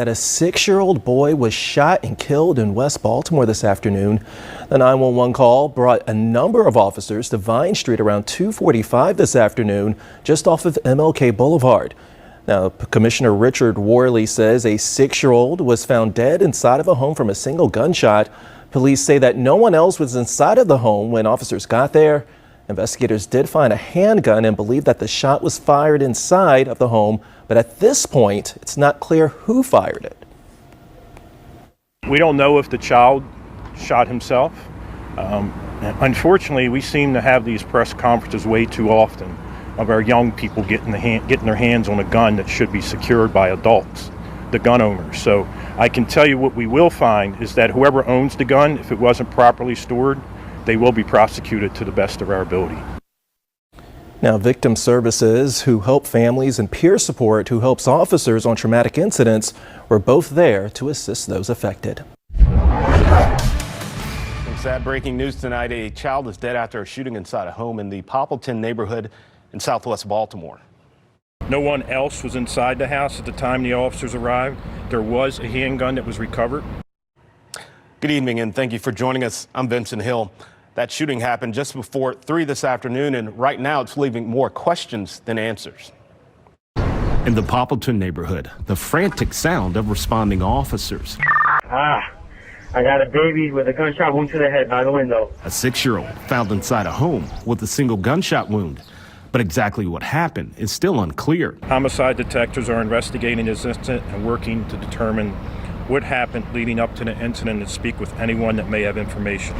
that a 6-year-old boy was shot and killed in West Baltimore this afternoon. The 911 call brought a number of officers to Vine Street around 2:45 this afternoon, just off of MLK Boulevard. Now, Commissioner Richard Worley says a 6-year-old was found dead inside of a home from a single gunshot. Police say that no one else was inside of the home when officers got there. Investigators did find a handgun and believe that the shot was fired inside of the home, but at this point, it's not clear who fired it. We don't know if the child shot himself. Unfortunately, we seem to have these press conferences way too often of our young people getting their hands on a gun that should be secured by adults, the gun owners. So I can tell you what we will find is that whoever owns the gun, if it wasn't properly stored, they will be prosecuted to the best of our ability. Now, Victim Services, who help families, and Peer Support, who helps officers on traumatic incidents, were both there to assist those affected. Some sad breaking news tonight. A child is dead after a shooting inside a home in the Poppleton neighborhood in southwest Baltimore. No one else was inside the house at the time the officers arrived. There was a handgun that was recovered. Good evening, and thank you for joining us. I'm Vincent Hill. That shooting happened just before 3 this afternoon, and right now it's leaving more questions than answers. In the Poppleton neighborhood, the frantic sound of responding officers. I got a baby with a gunshot wound to the head by the window. A 6-year-old found inside a home with a single gunshot wound. But exactly what happened is still unclear. Homicide detectives are investigating this incident and working to determine what happened leading up to the incident and speak with anyone that may have information.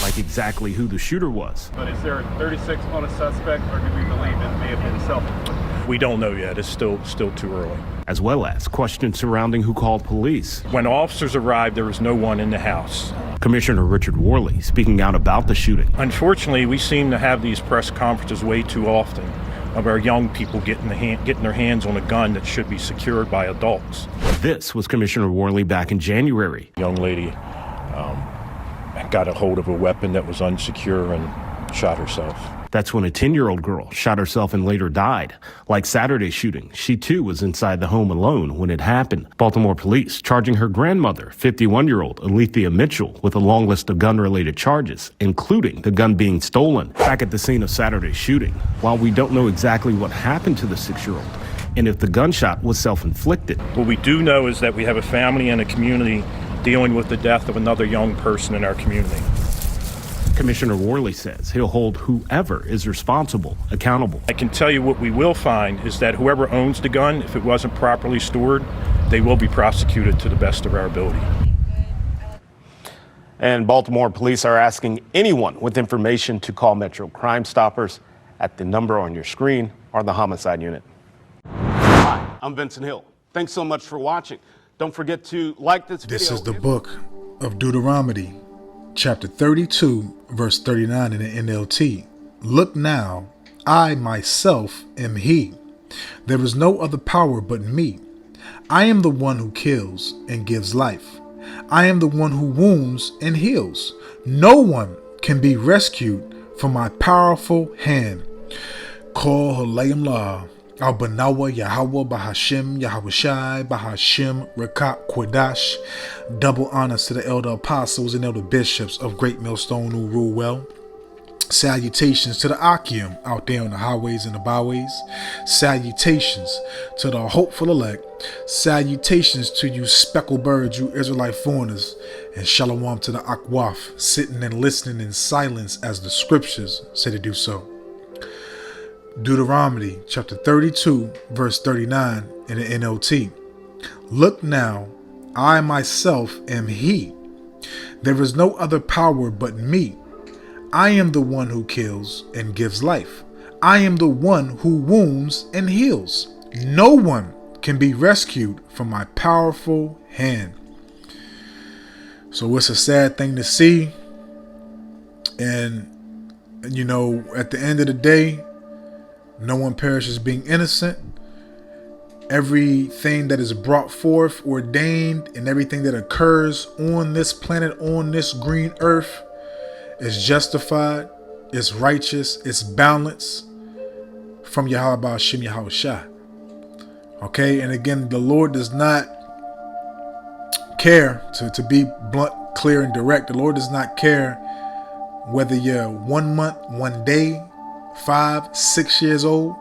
Like exactly who the shooter was. But is there a 36 on a suspect, or do we believe it may have been self-inflicted? We don't know yet. It's still too early. As well as questions surrounding who called police. When officers arrived, there was no one in the house. Commissioner Richard Worley speaking out about the shooting. Unfortunately, we seem to have these press conferences way too often of our young people getting their hands on a gun that should be secured by adults. This was Commissioner Worley back in January. Young lady got a hold of a weapon that was unsecure and shot herself. That's when a 10-year-old girl shot herself and later died. Like Saturday's shooting, she too was inside the home alone when it happened. Baltimore police charging her grandmother, 51-year-old Alethea Mitchell, with a long list of gun-related charges, including the gun being stolen. Back at the scene of Saturday's shooting, while we don't know exactly what happened to the 6-year-old and if the gunshot was self-inflicted. What we do know is that we have a family and a community dealing with the death of another young person in our community. Commissioner Worley says he'll hold whoever is responsible accountable. I can tell you what we will find is that whoever owns the gun, if it wasn't properly stored, they will be prosecuted to the best of our ability. And Baltimore police are asking anyone with information to call Metro Crime Stoppers at the number on your screen or the homicide unit. Hi, I'm Vincent Hill. Thanks so much for watching. Don't forget to like this video. This is the book of Deuteronomy, chapter 32, verse 39 in the NLT. Look now, I myself am he. There is no other power but me. I am the one who kills and gives life. I am the one who wounds and heals. No one can be rescued from my powerful hand. Kol Halayim La. Al-Banawa Yahweh Bahashim Yahweh Bahashim Rekat Quadash. Double honors to the elder apostles and elder bishops of Great Millstone who rule well. Salutations to the Akim out there on the highways and the byways. Salutations to the hopeful elect. Salutations to you speckled birds, you Israelite foreigners. And shalom to the Akwaf, sitting and listening in silence as the scriptures say to do so. Deuteronomy chapter 32 verse 39 in the NLT. Look now, I myself am he. There is no other power but me. I am the one who kills and gives life. I am the one who wounds and heals. No one can be rescued from my powerful hand. So it's a sad thing to see. And, you know, at the end of the day, no one perishes being innocent. Everything that is brought forth, ordained, and everything that occurs on this planet, on this green earth, is justified, it's righteous, it's balanced from Yahweh Hashem Yahweh Shah. Okay, and again, the Lord does not care, to be blunt, clear, and direct, the Lord does not care whether you're 1 month, 1 day, 5, 6 years old,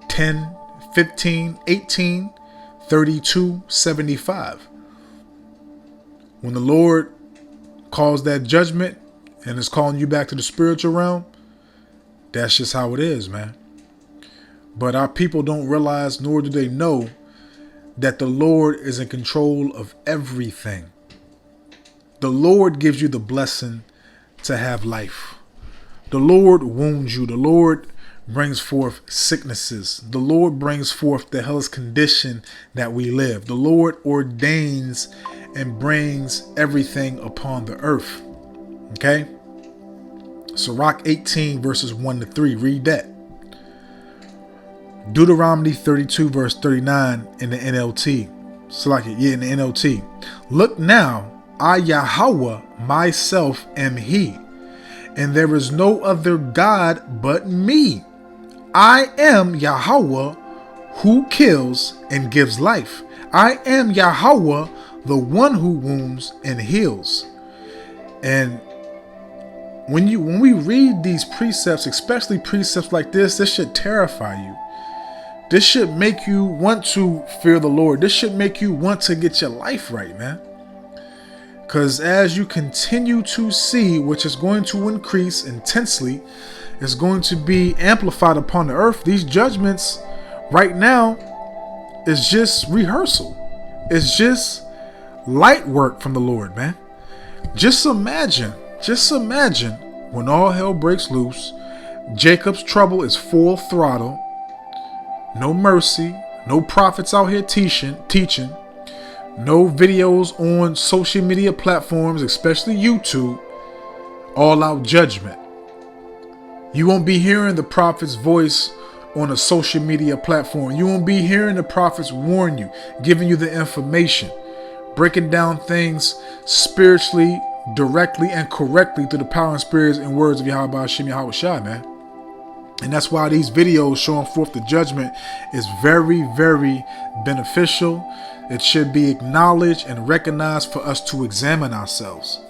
10, 15, 18, 32, 75. When the Lord calls that judgment and is calling you back to the spiritual realm, that's just how it is, man. But our people don't realize, nor do they know, that the Lord is in control of everything. The Lord gives you the blessing to have life. The Lord wounds you. The Lord brings forth sicknesses. The Lord brings forth the hellish condition that we live. The Lord ordains and brings everything upon the earth. Okay? Sirach 18 verses 1 to 3. Read that. Deuteronomy 32 verse 39 in the NLT. In the NLT. Look now, I Yahweh myself am he, and there is no other God but me. I am Yahweh who kills and gives life. I am Yahweh, the one who wounds and heals. And when we read these precepts, especially precepts like this should terrify you. This should make you want to fear the Lord. This should make you want to get your life right, man. Because as you continue to see, which is going to increase intensely, is going to be amplified upon the earth, these judgments right now is just rehearsal. It's just light work from the Lord, man. Just imagine when all hell breaks loose, Jacob's trouble is full throttle, no mercy, no prophets out here teaching, no videos on social media platforms, especially YouTube, all out judgment. You won't be hearing the prophet's voice on a social media platform. You won't be hearing the prophets warn you, giving you the information, breaking down things spiritually, directly, and correctly through the power and spirits and words of Yahweh Hashem Yahweh Shai, man. And that's why these videos showing forth the judgment is very, very beneficial. It should be acknowledged and recognized for us to examine ourselves.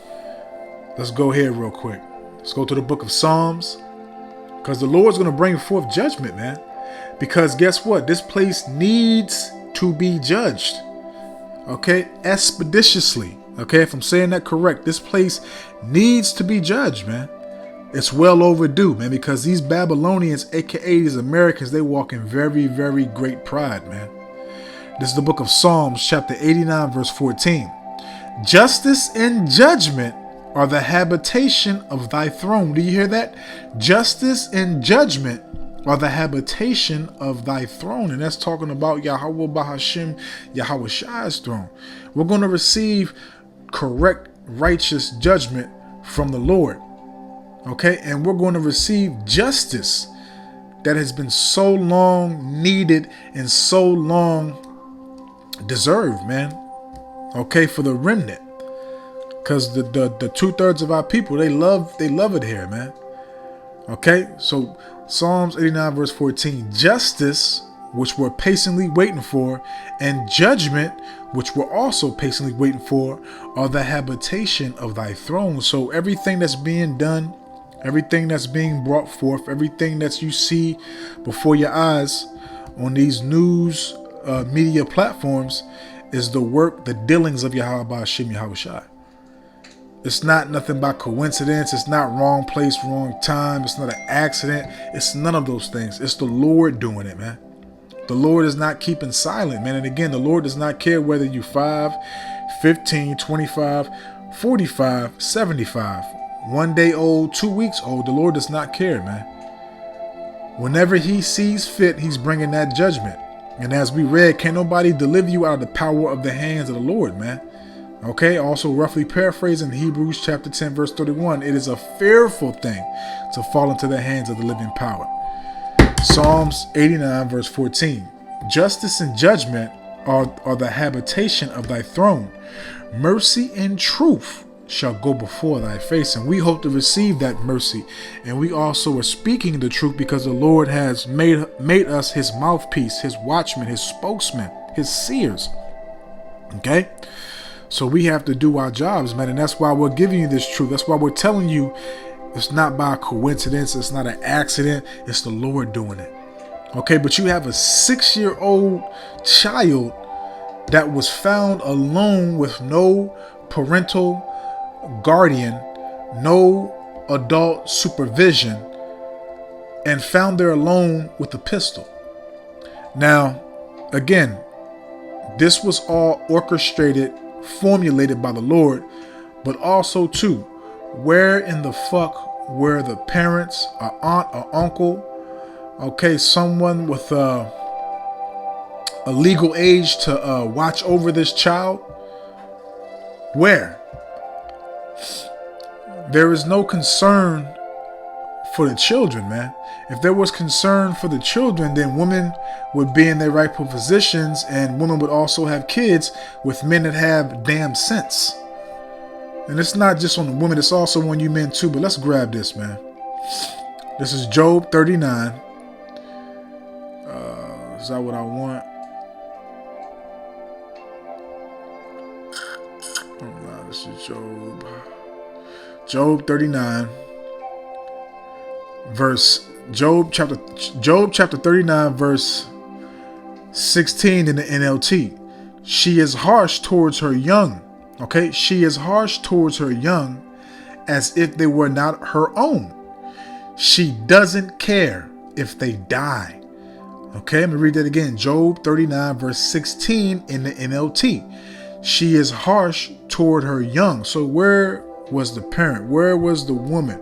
Let's go here real quick. Let's go to the book of Psalms, because the Lord's going to bring forth judgment, man. Because guess what? This place needs to be judged. Okay? Expeditiously. Okay? If I'm saying that correct, this place needs to be judged, man. It's well overdue, man, because these Babylonians, aka these Americans, they walk in very, very great pride, man. This is the book of Psalms, chapter 89, verse 14. Justice and judgment are the habitation of thy throne. Do you hear that? Justice and judgment are the habitation of thy throne. And that's talking about Yahweh Bahashim, Yahweh Shai's throne. We're going to receive correct, righteous judgment from the Lord. Okay, and we're going to receive justice that has been so long needed and so long deserved, man. Okay, for the remnant, because the 2/3 of our people, they love it here, man. Okay, so Psalms 89 verse 14, justice, which we're patiently waiting for, and judgment, which we're also patiently waiting for, are the habitation of thy throne. So everything that's being done, everything that's being brought forth, everything that you see before your eyes on these news media platforms is the work, the dealings of Yahweh Hashem Yahweh Shai. It's not nothing by coincidence. It's not wrong place, wrong time. It's not an accident. It's none of those things. It's the Lord doing it, man. The Lord is not keeping silent, man. And again, the Lord does not care whether you 5, 15, 25, 45, 75. 1 day old, 2 weeks old, the Lord does not care, man. Whenever he sees fit, he's bringing that judgment. And as we read, can't nobody deliver you out of the power of the hands of the Lord, man. Okay, also roughly paraphrasing Hebrews chapter 10, verse 31, it is a fearful thing to fall into the hands of the living power. Psalms 89, verse 14, justice and judgment are the habitation of thy throne. Mercy and truth shall go before thy face. And we hope to receive that mercy. And we also are speaking the truth because the Lord has made us his mouthpiece, his watchman, his spokesman, his seers. Okay? So we have to do our jobs, man. And that's why we're giving you this truth. That's why we're telling you it's not by coincidence. It's not an accident. It's the Lord doing it. Okay, but you have a 6-year-old child that was found alone with no parental guardian, no adult supervision, and found there alone with a pistol. Now, again, this was all orchestrated, formulated by the Lord, but also too, where in the fuck were the parents, an aunt, or uncle, okay, someone with a legal age to watch over this child? Where? There is no concern for the children, man. If there was concern for the children, then women would be in their rightful positions, and women would also have kids with men that have damn sense. And it's not just on the women, it's also on you men too. But let's grab this, man. This is Job 39. Is that what I want? Oh no, this is Job 39. Job chapter 39 verse 16 in the NLT. She is harsh towards her young. Okay, she is harsh towards her young as if they were not her own. She doesn't care if they die. Okay, let me read that again. Job 39 verse 16 in the NLT. She is harsh toward her young. So where was the parent? Where was the woman?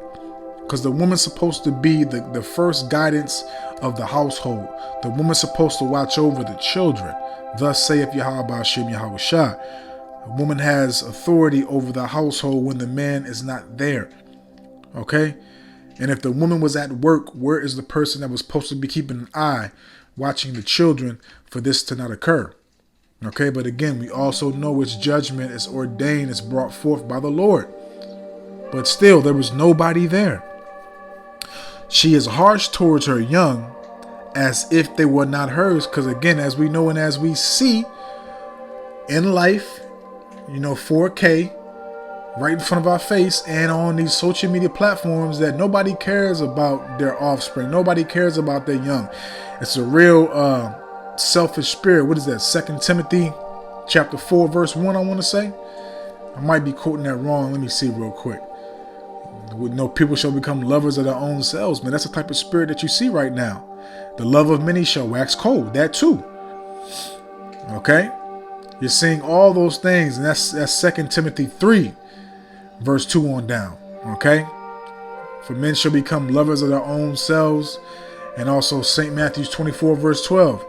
Because the woman's supposed to be the first guidance of the household. The woman's supposed to watch over the children. Thus saith Yahweh Ba'ashem Yahweh Shah. A woman has authority over the household when the man is not there. Okay? And if the woman was at work, where is the person that was supposed to be keeping an eye, watching the children for this to not occur? Okay, but again, we also know its judgment is ordained, it's brought forth by the Lord. But still, there was nobody there. She is harsh towards her young as if they were not hers. Because again, as we know and as we see in life, 4K right in front of our face and on these social media platforms, that nobody cares about their offspring. Nobody cares about their young. It's a real selfish spirit. What is that? 2 Timothy chapter 4 verse 1, I want to say. I might be quoting that wrong. Let me see real quick. No, people shall become lovers of their own selves, man. That's the type of spirit that you see right now. The love of many shall wax cold. That too. Okay? You're seeing all those things, and that's 2 Timothy 3, verse 2 on down. Okay? For men shall become lovers of their own selves, and also St. Matthew's 24, verse 12.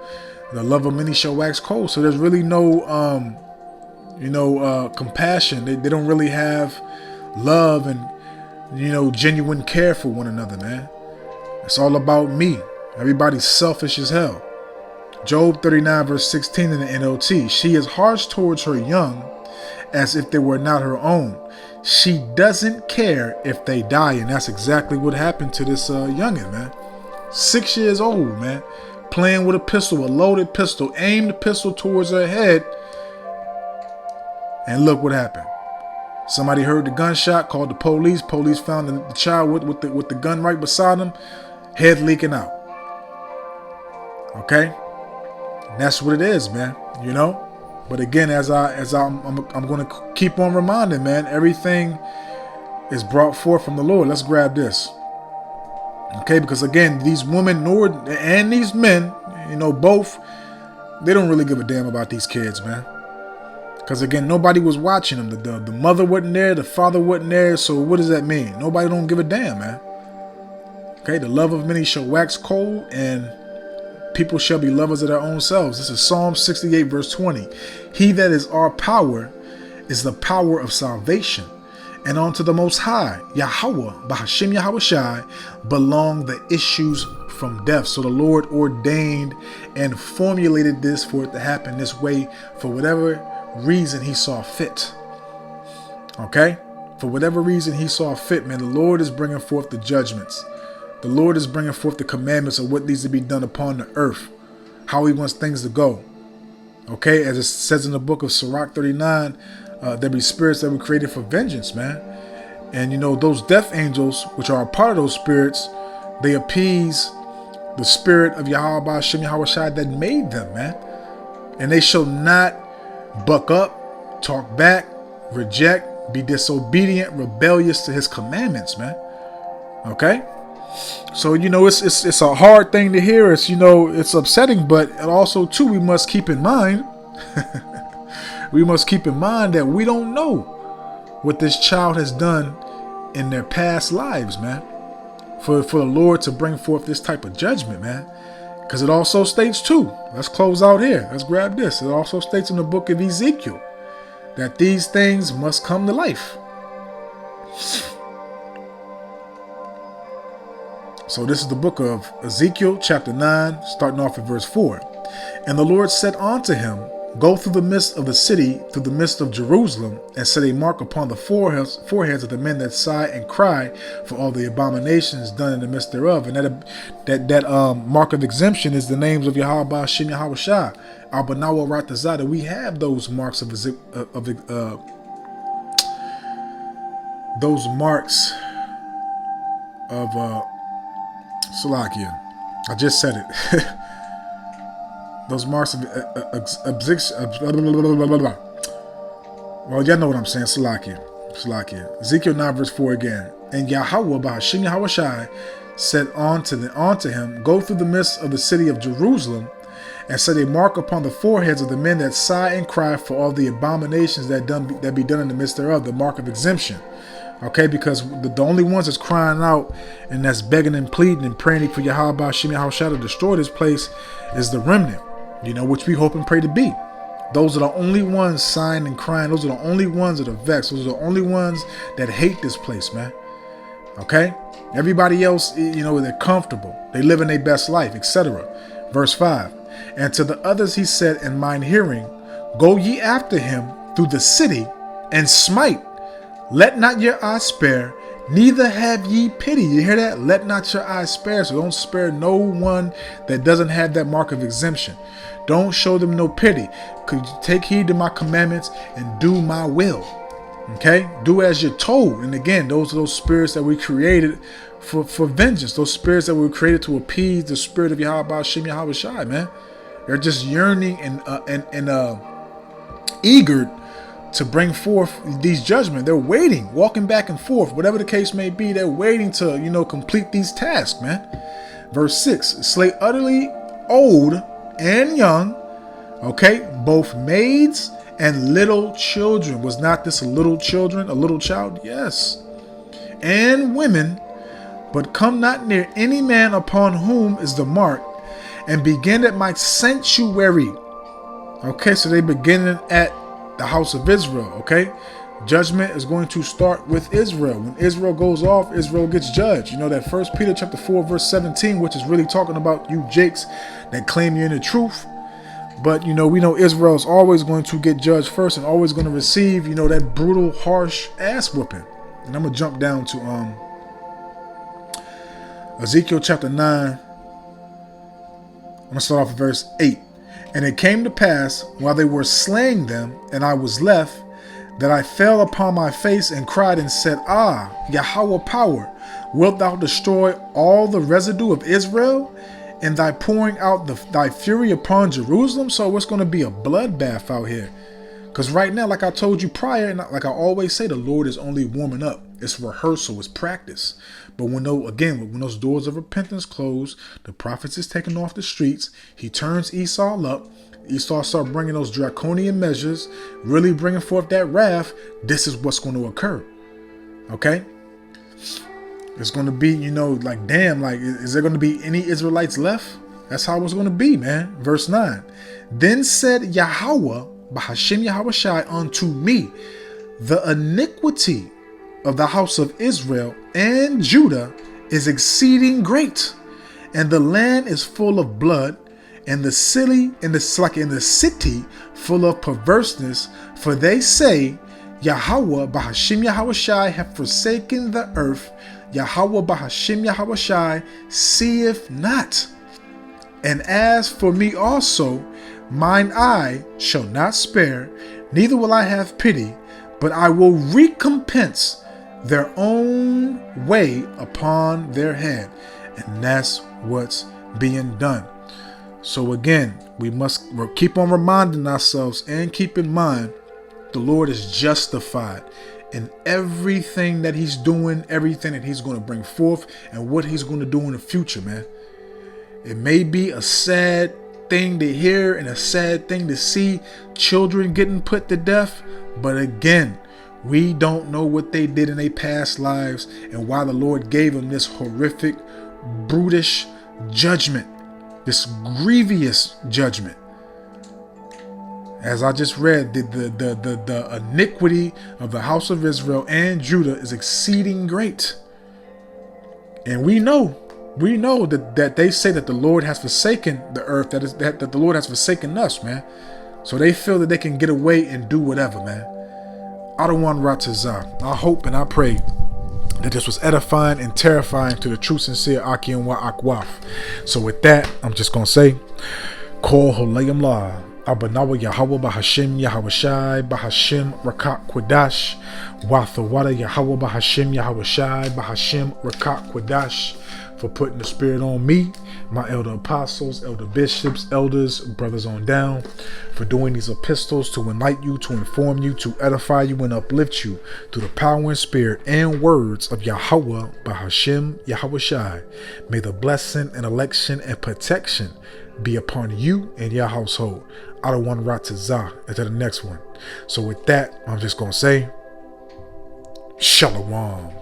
The love of many shall wax cold. So there's really no, compassion. They don't really have love and, genuine care for one another, man. It's all about me. Everybody's selfish as hell. Job 39 verse 16 in the NLT. She is harsh towards her young as if they were not her own. She doesn't care if they die. And that's exactly what happened to this youngin', man. 6 years old, man. Playing with a pistol, a loaded pistol, aimed the pistol towards her head. And look what happened. Somebody heard the gunshot, called the police. Police found the child with the gun right beside him, head leaking out. Okay, and that's what it is, man. But again, I'm going to keep on reminding, man. Everything is brought forth from the Lord. Let's grab this. Okay, because again, these women and these men, both, they don't really give a damn about these kids, man. Because again, nobody was watching them. The mother wasn't there, the father wasn't there. So what does that mean? Nobody don't give a damn, man. Okay, the love of many shall wax cold, and people shall be lovers of their own selves. This is Psalm 68 verse 20. He that is our power is the power of salvation. And unto the Most High, Yahweh, Ba'ashem Yahweh Shai, belong the issues from death. So the Lord ordained and formulated this for it to happen this way for whatever reason he saw fit. Okay? For whatever reason he saw fit, man, the Lord is bringing forth the judgments. The Lord is bringing forth the commandments of what needs to be done upon the earth, how he wants things to go. Okay, as it says in the book of Sirach 39, There be spirits that were created for vengeance, man. And you know, those death angels, which are a part of those spirits, they appease the spirit of Yahweh Shem Yahweh Shai that made them, man. And they shall not buck up, talk back, reject, be disobedient, rebellious to his commandments, man. Okay? So, you know, it's a hard thing to hear. It's, you know, it's upsetting, but also too, we must keep in mind, we must keep in mind that we don't know what this child has done in their past lives, man. For the Lord to bring forth this type of judgment, man. Because it also states too, let's close out here. Let's grab this. It also states in the book of Ezekiel that these things must come to life. So this is the book of Ezekiel chapter 9, starting off at verse 4. And the Lord said unto him, go through the midst of the city, through the midst of Jerusalem, and set a mark upon the foreheads of the men that sigh and cry for all the abominations done in the midst thereof. And that mark of exemption is the names of Yahweh Shem Yahweh Shai, Abanawa Ratazada. We have those marks of Salakia. I just said it. Those marks of well, y'all know what I'm saying. Salakia. Ezekiel 9 verse 4 again. And Yahweh B'Hashem Yahweh Shai said unto him, go through the midst of the city of Jerusalem, and set a mark upon the foreheads of the men that sigh and cry for all the abominations that be done in the midst thereof, the mark of exemption. Okay, because the only ones that's crying out and that's begging and pleading and praying for Yahweh Shem Yahweh Shai to destroy this place is the remnant, you know, which we hope and pray to be. Those are the only ones sighing and crying. Those are the only ones that are vexed. Those are the only ones that hate this place, man. Okay? Everybody else, you know, they're comfortable. They live in their best life, etc. Verse 5. And to the others he said in mine hearing, go ye after him through the city and smite. Let not your eye spare, neither have ye pity. You hear that? Let not your eye spare. So don't spare no one that doesn't have that mark of exemption. Don't show them no pity. Could you take heed to my commandments and do my will? Okay? Do as you're told. And again, those are those spirits that we created for vengeance. Those spirits that were created to appease the spirit of Yahweh Shem Yahweh Shai, man. They're just yearning and eager to bring forth these judgments. They're waiting, walking back and forth, whatever the case may be. They're waiting to, you know, complete these tasks, man. Verse 6, slay utterly old and young, okay, both maids and little children. Was not this a little child? Yes. And women, but come not near any man upon whom is the mark, and begin at my sanctuary. Okay, so they beginning at the house of Israel. Okay, judgment is going to start with Israel. When Israel goes off, Israel gets judged. You know that 1 Peter chapter 4 verse 17, which is really talking about you jakes that claim you're in the truth. But you know, we know Israel is always going to get judged first and always going to receive, you know, that brutal, harsh ass whooping. And I'm gonna jump down to Ezekiel chapter 9. I'm gonna start off at verse 8. And it came to pass, while they were slaying them, and I was left, that I fell upon my face and cried and said, Ah, Yahweh power, wilt thou destroy all the residue of Israel, and thy pouring out thy fury upon Jerusalem? So it's going to be a bloodbath out here. Because right now, like I told you prior, and like I always say, the Lord is only warming up. It's rehearsal, it's practice. But when those doors of repentance close, the prophets is taken off the streets, he turns Esau up, Esau start bringing those draconian measures, really bringing forth that wrath. This is what's going to occur. Okay? It's going to be, you know, like, damn, like, is there going to be any Israelites left? That's how it's going to be, man. Verse 9. Then said Yahweh, B'Hashem Yahweh Shai, unto me, the iniquity of the house of Israel and Judah is exceeding great, and the land is full of blood, and the city full of perverseness. For they say, Yahweh B'Hashem Yahweh Shai hath forsaken the earth. Yahweh B'Hashem Yahweh Shai seeth not. And as for me also, mine eye shall not spare, neither will I have pity, but I will recompense their own way upon their head. And that's what's being done. So again, we must keep on reminding ourselves and keep in mind the Lord is justified in everything that he's doing, everything that he's going to bring forth, and what he's going to do in the future, man. It may be a sad thing to hear and a sad thing to see children getting put to death, but again, we don't know what they did in their past lives and why the Lord gave them this horrific, brutish judgment, this grievous judgment. As I just read, the iniquity of the house of Israel and Judah is exceeding great. And we know that they say that the Lord has forsaken the earth, that the Lord has forsaken us, man. So they feel that they can get away and do whatever, man. Adawan Ratazah. I hope and I pray that this was edifying and terrifying to the true, sincere Aki and Wa Akwaf. So with that, I'm just going to say, Kol Holayim La. Abanawa Yahweh Bahashim Yahweh Shai Bahashim Rakak Kwadash Wathawada Yahweh Bahashim Yahweh Shai Bahashim Rakak Kwadash, for putting the spirit on me, my elder apostles, elder bishops, elders, brothers on down, for doing these epistles to enlighten you, to inform you, to edify you, and uplift you through the power and spirit and words of Yahweh Bahashim Yahweh Shai. May the blessing and election and protection be upon you and your household. I don't want to rot to Zah into the next one. So with that, I'm just going to say, Shalom.